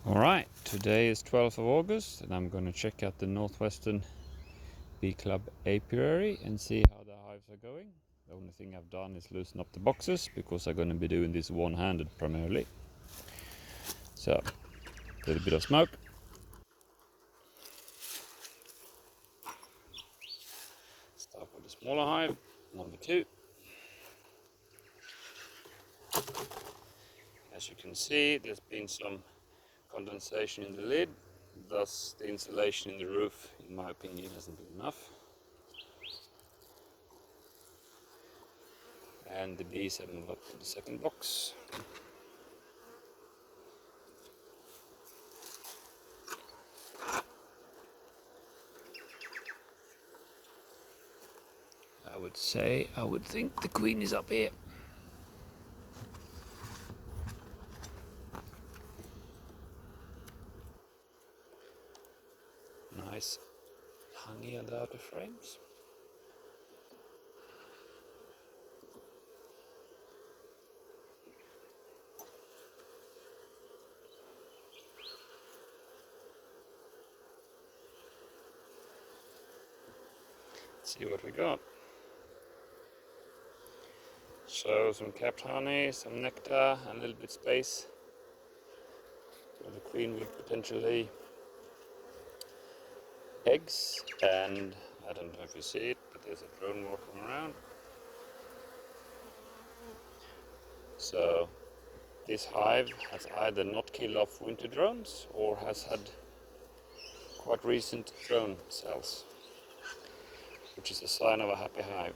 Alright, today is 12th of August and I'm going to check out the Northwestern BeeClub Apiary and see how the hives are going. The only thing I've done is loosen up the boxes because I'm going to be doing this one-handed primarily. So, a little bit of smoke. Start with the smaller hive, number 2. As you can see, there's been some condensation in the lid, thus the insulation in the roof, in my opinion, hasn't been enough. And the bees have moved up to the second box. I would think the queen is up here. Nice honey on the outer frames. Let's see what we got. So some capped honey, some nectar, and a little bit space where the queen would potentially eggs. And I don't know if you see it, but there's a drone walking around. So this hive has either not killed off winter drones or has had quite recent drone cells, which is a sign of a happy hive.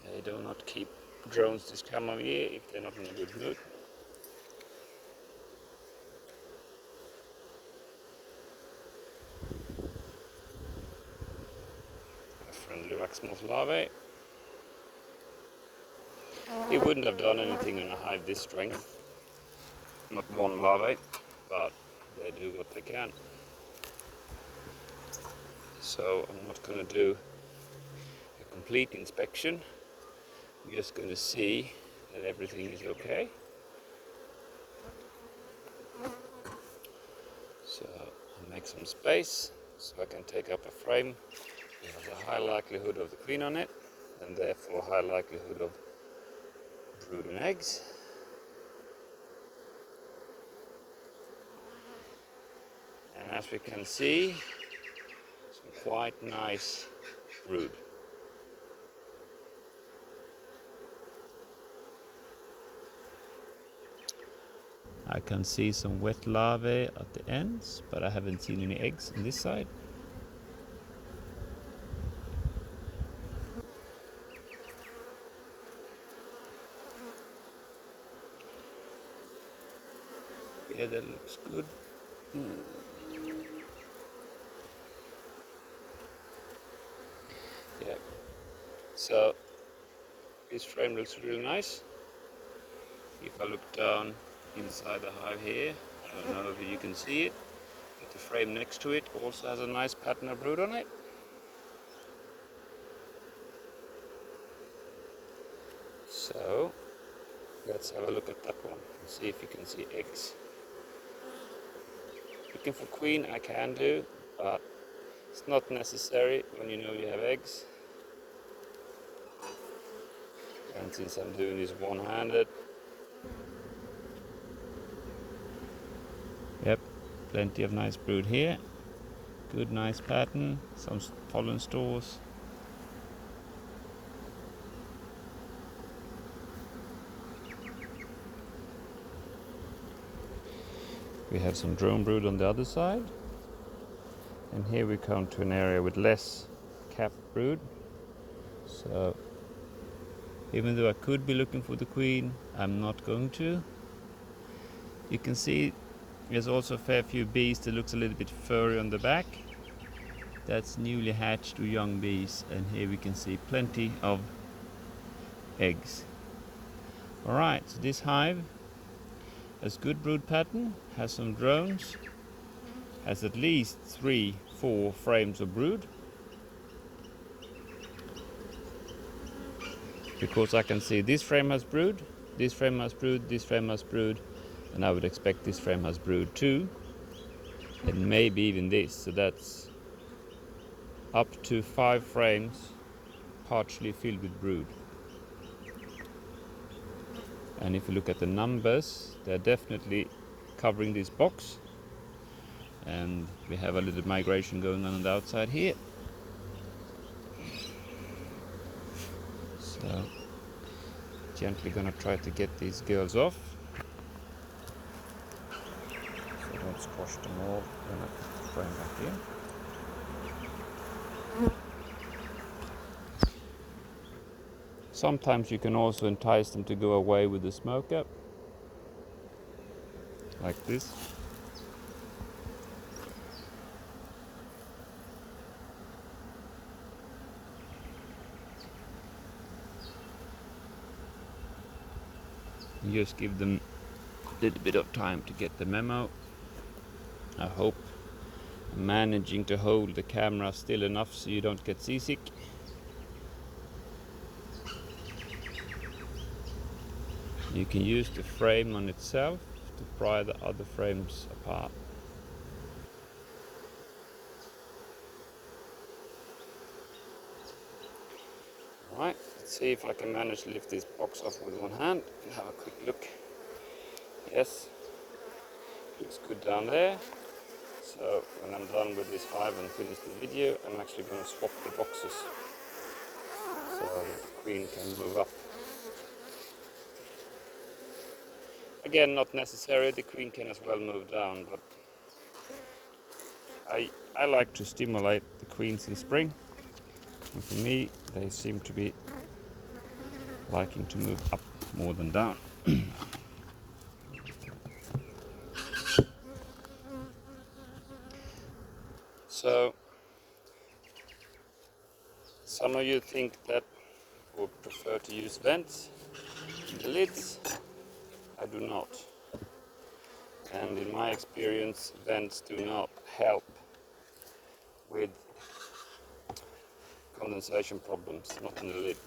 They do not keep drones this time of year if they're not in a good mood. A friendly wax moth larvae. He wouldn't have done anything in a hive this strength, not one larvae, but they do what they can. So I'm not going to do a complete inspection. I'm just going to see that everything is okay. So I'll make some space so I can take up a frame. It has a high likelihood of the queen on it, and therefore high likelihood of brood and eggs. And as we can see, some quite nice brood. I can see some wet larvae at the ends, but I haven't seen any eggs on this side. Yeah, that looks good. Yeah. So this frame looks really nice. If I look down inside the hive here, I don't know if you can see it, but the frame next to it also has a nice pattern of brood on it. So let's have a look at that one and see if you can see eggs. Looking for queen I can do, but it's not necessary when you know you have eggs. And since I'm doing this one-handed, yep, plenty of nice brood here. Good nice pattern, some pollen stores. We have some drone brood on the other side. And here we come to an area with less capped brood. So even though I could be looking for the queen, I'm not going to. You can see there's also a fair few bees that looks a little bit furry on the back. That's newly hatched or young bees, and here we can see plenty of eggs. Alright, so this hive has good brood pattern, has some drones, has at least 3-4 frames of brood. Because I can see this frame has brood, this frame has brood, this frame has brood, and I would expect this frame has brood too, and maybe even this. So that's up to 5 frames partially filled with brood. And if you look at the numbers, they're definitely covering this box. And we have a little migration going on the outside here. So gently gonna try to get these girls off. So don't squash them all. Gonna frame back in. Sometimes you can also entice them to go away with the smoker, like this. You just give them a little bit of time to get the memo. I hope I'm managing to hold the camera still enough so you don't get seasick. You can use the frame on itself to pry the other frames apart. Right, let's see if I can manage to lift this box off with one hand and have a quick look. Yes, looks good down there. So when I'm done with this hive and finish the video, I'm actually going to swap the boxes so the queen can move up. Again, not necessary, the queen can as well move down, but I like to stimulate the queens in spring, and for me they seem to be liking to move up more than down. So some of you think that would prefer to use vents in the lids. I do not. And in my experience, vents do not help with condensation problems, not in the lid.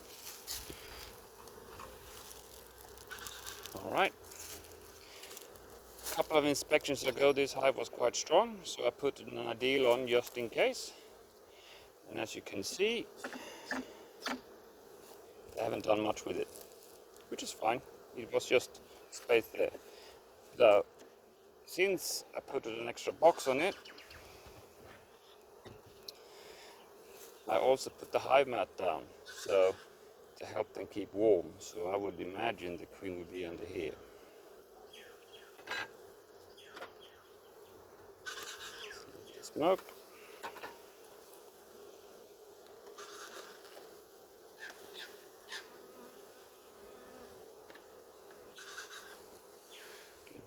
Alright. A couple of inspections ago this hive was quite strong, so I put an ideal on just in case. And as you can see, I haven't done much with it, which is fine. It was just space there. Though, since I put an extra box on it, I also put the hive mat down, so to help them keep warm. So I would imagine the queen would be under here. Smoke.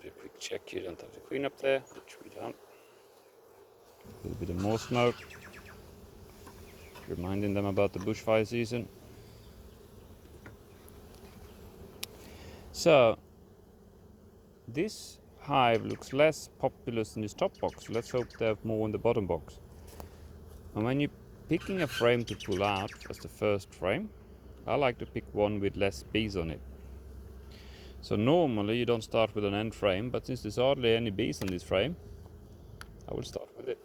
Do a quick check you don't have the queen up there, which we don't. A little bit of more smoke, reminding them about the bushfire season. So this hive looks less populous in this top box. Let's hope they have more in the bottom box. And when you're picking a frame to pull out as the first frame, I like to pick one with less bees on it. So normally you don't start with an end frame, but since there's hardly any bees on this frame, I will start with it.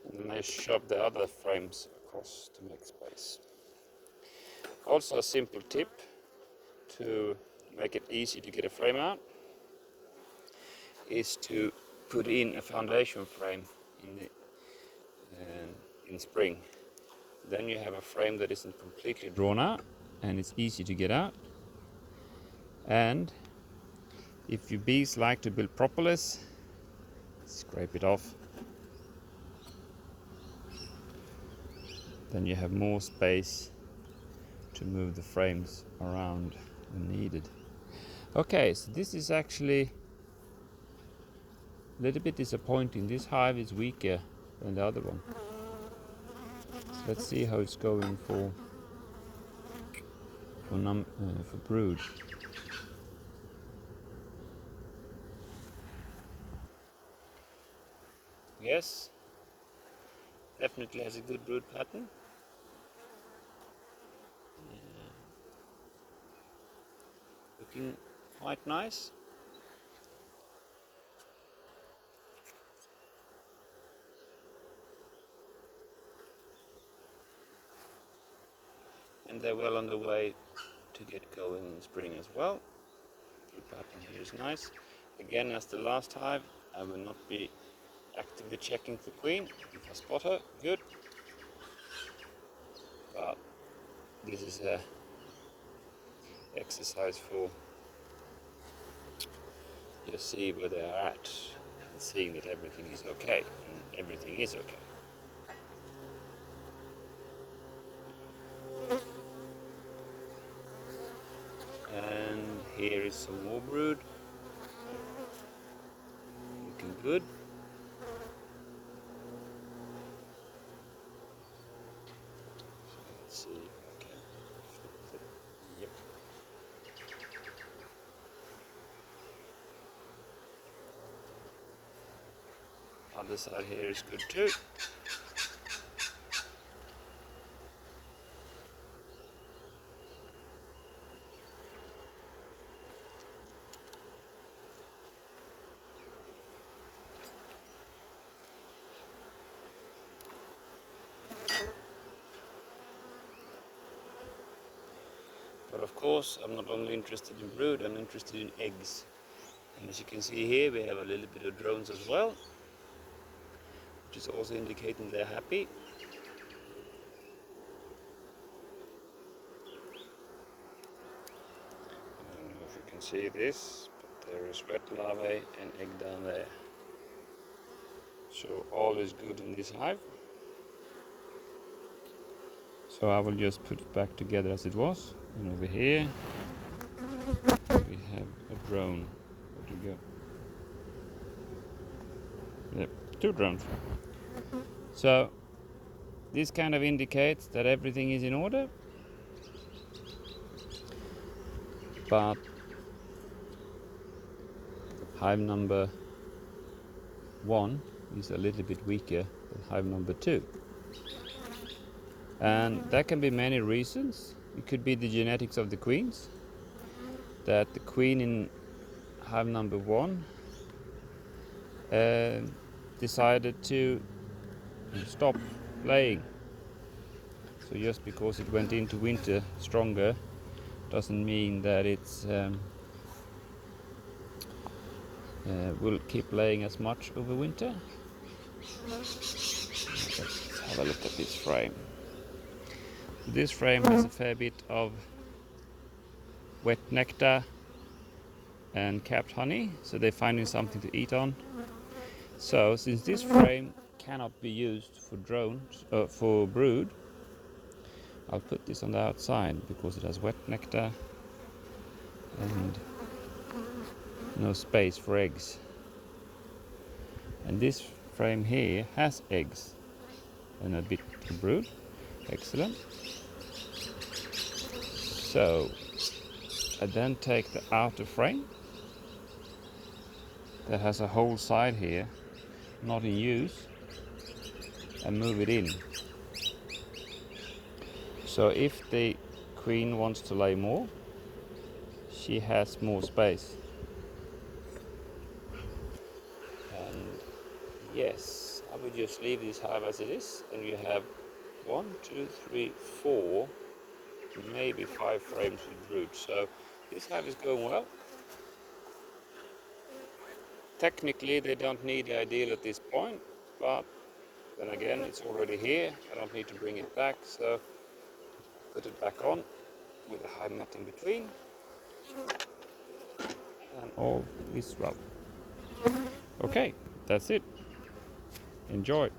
And then I shove the other frames across to make space. Also a simple tip to make it easy to get a frame out is to put in a foundation frame in spring. Then you have a frame that isn't completely drawn out and it's easy to get out. And if your bees like to build propolis, scrape it off. Then you have more space to move the frames around when needed. Okay, so this is actually a little bit disappointing. This hive is weaker than the other one. So let's see how it's going for brood. Yes, definitely has a good brood pattern. Looking quite nice. and they're well on the way to get going in spring as well. The pattern here is nice. Again, as the last hive, I will not be actively checking the queen. If I spot her, good. But this is a exercise for just see where they are at and seeing that everything is okay, and everything is okay. And here is some more brood, looking good. So let's see if I can flip it. Yep. Other side here is good too. But of course, I'm not only interested in brood, I'm interested in eggs. And as you can see here, we have a little bit of drones as well, which is also indicating they're happy. I don't know if you can see this, but there is wet larvae and egg down there. So all is good in this hive. So I will just put it back together as it was. And over here we have a drone. Where'd you go? Yep, 2 drones. So this kind of indicates that everything is in order. But hive number 1 is a little bit weaker than hive number 2. And that can be many reasons. It could be the genetics of the queens, that the queen in hive number 1 decided to stop laying. So just because it went into winter stronger doesn't mean that it's will keep laying as much over winter. Let's have a look at this frame. This frame has a fair bit of wet nectar and capped honey, so they're finding something to eat on. So since this frame cannot be used for drones, for brood, I'll put this on the outside because it has wet nectar and no space for eggs. And this frame here has eggs and a bit of brood. Excellent. So I then take the outer frame that has a whole side here not in use and move it in. So if the queen wants to lay more, she has more space. And yes, I would just leave this hive as it is, and you have 1, 2, 3, 4, maybe 5 frames with brood. So this hive is going well. Technically they don't need the ideal at this point, but then again it's already here. I don't need to bring it back, so put it back on with a hive net in between, and all is well. Okay, that's it. Enjoy.